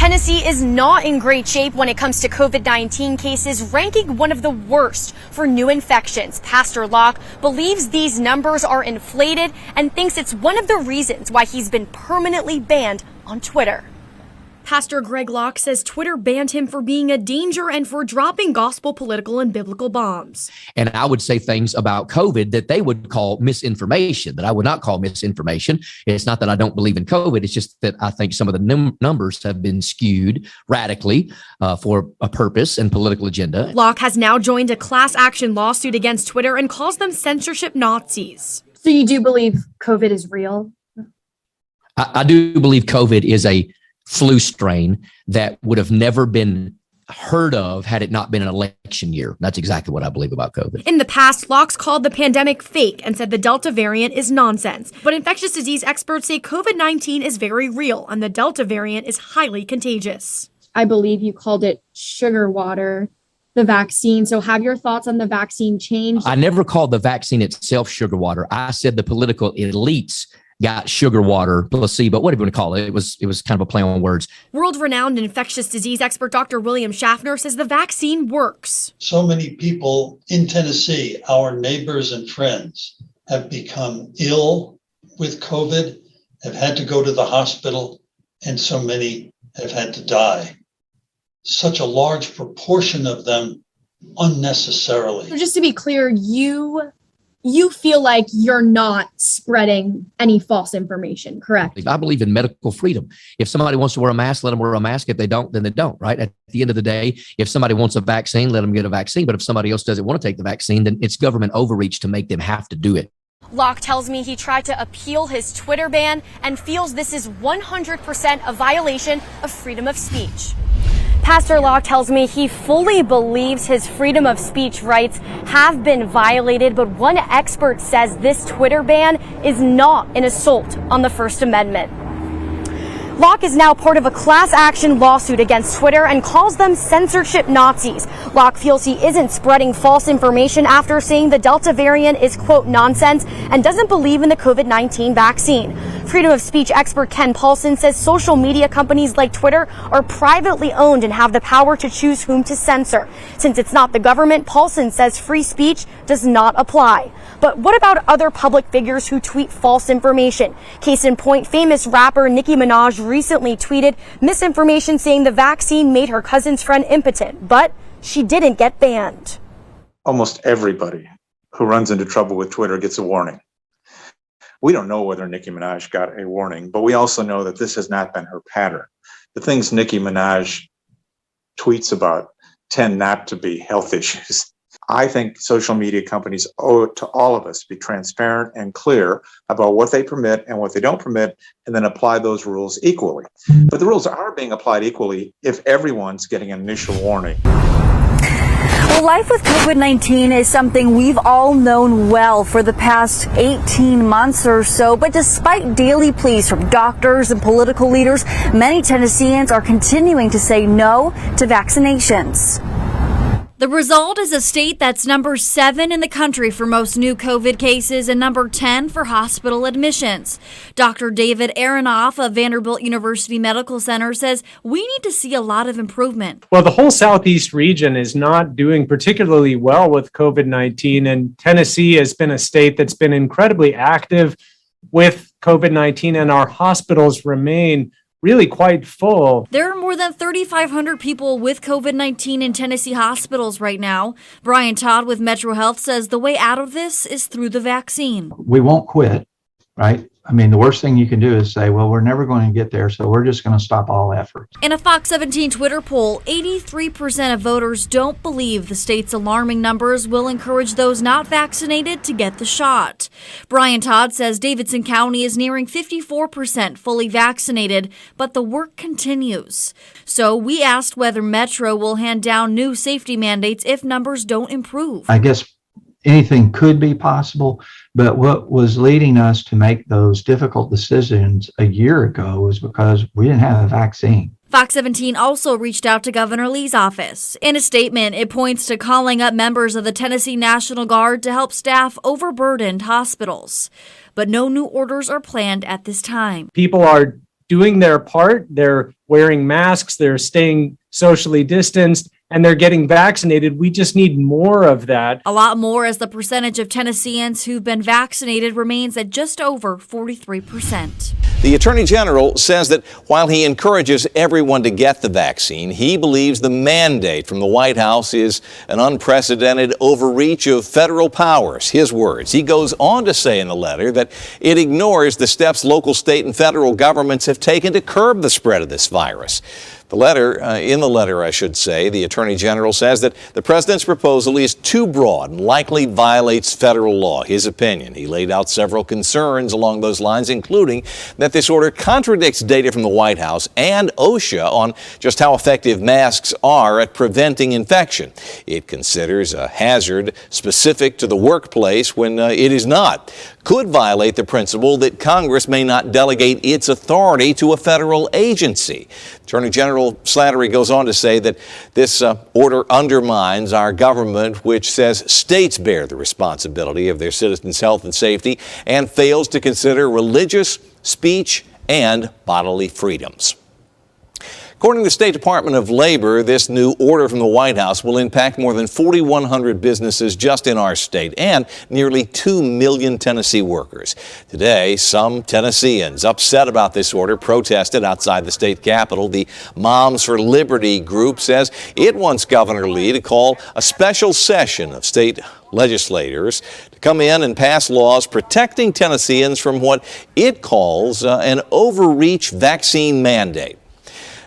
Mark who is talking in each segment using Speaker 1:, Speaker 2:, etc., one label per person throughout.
Speaker 1: Tennessee is not in great shape when it comes to COVID-19 cases, ranking one of the worst for new infections. Pastor Locke believes these numbers are inflated and thinks it's one of the reasons why he's been permanently banned on Twitter. Pastor Greg Locke says Twitter banned him for being a danger and for dropping gospel, political, and biblical bombs.
Speaker 2: And I would say things about COVID that they would call misinformation, that I would not call misinformation. It's not that I don't believe in COVID. It's just that I think some of the numbers have been skewed radically for a purpose and political agenda.
Speaker 1: Locke has now joined a class action lawsuit against Twitter and calls them censorship Nazis.
Speaker 3: So you do believe COVID is real?
Speaker 2: I do believe COVID is a flu strain that would have never been heard of had it not been an election year. That's exactly what I believe about COVID.
Speaker 1: In the past, Locke's called the pandemic fake and said the Delta variant is nonsense. But infectious disease experts say COVID-19 is very real and the Delta variant is highly contagious.
Speaker 3: I believe you called it sugar water, the vaccine. So have your thoughts on the vaccine changed?
Speaker 2: I never called the vaccine itself sugar water. I said the political elites got sugar water, placebo, whatever you want to call it. It was kind of a play on words.
Speaker 1: World-renowned infectious disease expert Dr. William Schaffner says the vaccine works.
Speaker 4: So many people in Tennessee, our neighbors and friends, have become ill with COVID, have had to go to the hospital, and so many have had to die. Such a large proportion of them unnecessarily.
Speaker 3: So just to be clear, you feel like you're not spreading any false information, correct?
Speaker 2: I believe in medical freedom. If somebody wants to wear a mask, let them wear a mask. If they don't, then they don't, right? At the end of the day, if somebody wants a vaccine, let them get a vaccine. But if somebody else doesn't want to take the vaccine, then it's government overreach to make them have to do it.
Speaker 1: Locke tells me he tried to appeal his Twitter ban and feels this is 100% a violation of freedom of speech. Pastor Locke tells me he fully believes his freedom of speech rights have been violated, but one expert says this Twitter ban is not an assault on the First Amendment. Locke is now part of a class action lawsuit against Twitter and calls them censorship Nazis. Locke feels he isn't spreading false information after saying the Delta variant is, quote, nonsense and doesn't believe in the COVID-19 vaccine. Freedom of speech expert Ken Paulson says social media companies like Twitter are privately owned and have the power to choose whom to censor. Since it's not the government, Paulson says free speech does not apply. But what about other public figures who tweet false information? Case in point, famous rapper Nicki Minaj recently tweeted misinformation saying the vaccine made her cousin's friend impotent, but she didn't get banned.
Speaker 5: Almost everybody who runs into trouble with Twitter gets a warning. We don't know whether Nicki Minaj got a warning, but we also know that this has not been her pattern. The things Nicki Minaj tweets about tend not to be health issues. I think social media companies owe it to all of us to be transparent and clear about what they permit and what they don't permit, and then apply those rules equally. But the rules are being applied equally if everyone's getting an initial warning.
Speaker 6: Well, life with COVID-19 is something we've all known well for the past 18 months or so. But despite daily pleas from doctors and political leaders, many Tennesseans are continuing to say no to vaccinations.
Speaker 7: The result is a state that's number 7 in the country for most new COVID cases and number 10 for hospital admissions. Dr. David Aronoff of Vanderbilt University Medical Center says we need to see a lot of improvement.
Speaker 8: Well, the whole Southeast region is not doing particularly well with COVID-19, and Tennessee has been a state that's been incredibly active with COVID-19, and our hospitals remain really quite full.
Speaker 7: There are more than 3,500 people with COVID-19 in Tennessee hospitals right now. Brian Todd with Metro Health says the way out of this is through the vaccine.
Speaker 9: We won't quit, right? I mean, the worst thing you can do is say, well, we're never going to get there, so we're just going to stop all efforts.
Speaker 7: In a Fox 17 Twitter poll, 83% of voters don't believe the state's alarming numbers will encourage those not vaccinated to get the shot. Brian Todd says Davidson County is nearing 54% fully vaccinated, but the work continues. So we asked whether Metro will hand down new safety mandates if numbers don't improve.
Speaker 9: I guess anything could be possible, but what was leading us to make those difficult decisions a year ago was because we didn't have a vaccine.
Speaker 7: Fox 17 also reached out to Governor Lee's office. In a statement, it points to calling up members of the Tennessee National Guard to help staff overburdened hospitals. But no new orders are planned at this time.
Speaker 8: People are doing their part. They're wearing masks, they're staying socially distanced, and they're getting vaccinated. We just need more of that.
Speaker 7: A lot more, as the percentage of Tennesseans who've been vaccinated remains at just over 43%.
Speaker 10: The Attorney General says that while he encourages everyone to get the vaccine, he believes the mandate from the White House is an unprecedented overreach of federal powers. His words. He goes on to say in the letter that it ignores the steps local, state, and federal governments have taken to curb the spread of this virus. In the letter, I should say, the Attorney General says that the president's proposal is too broad and likely violates federal law. His opinion. He laid out several concerns along those lines, including that this order contradicts data from the White House and OSHA on just how effective masks are at preventing infection. It considers a hazard specific to the workplace when it is not. Could violate the principle that Congress may not delegate its authority to a federal agency. Attorney General Slattery goes on to say that this order undermines our government, which says states bear the responsibility of their citizens' health and safety, and fails to consider religious, speech, and bodily freedoms. According to the State Department of Labor, this new order from the White House will impact more than 4,100 businesses just in our state and nearly 2 million Tennessee workers. Today, some Tennesseans upset about this order protested outside the state capitol. The Moms for Liberty group says it wants Governor Lee to call a special session of state legislators to come in and pass laws protecting Tennesseans from what it calls an overreach vaccine mandate.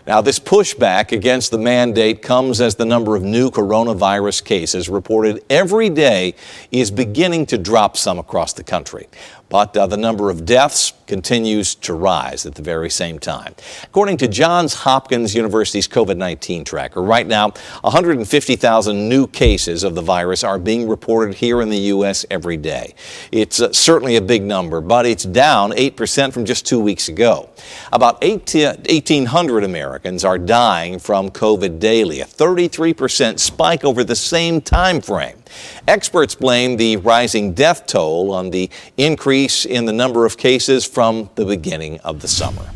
Speaker 10: Now, this pushback against the mandate comes as the number of new coronavirus cases reported every day is beginning to drop some across the country. But the number of deaths continues to rise at the very same time. According to Johns Hopkins University's COVID-19 tracker, right now, 150,000 new cases of the virus are being reported here in the U.S. every day. It's certainly a big number, but it's down 8% from just 2 weeks ago. About 1,800 Americans are dying from COVID daily, a 33% spike over the same time frame. Experts blame the rising death toll on the increase in the number of cases from the beginning of the summer.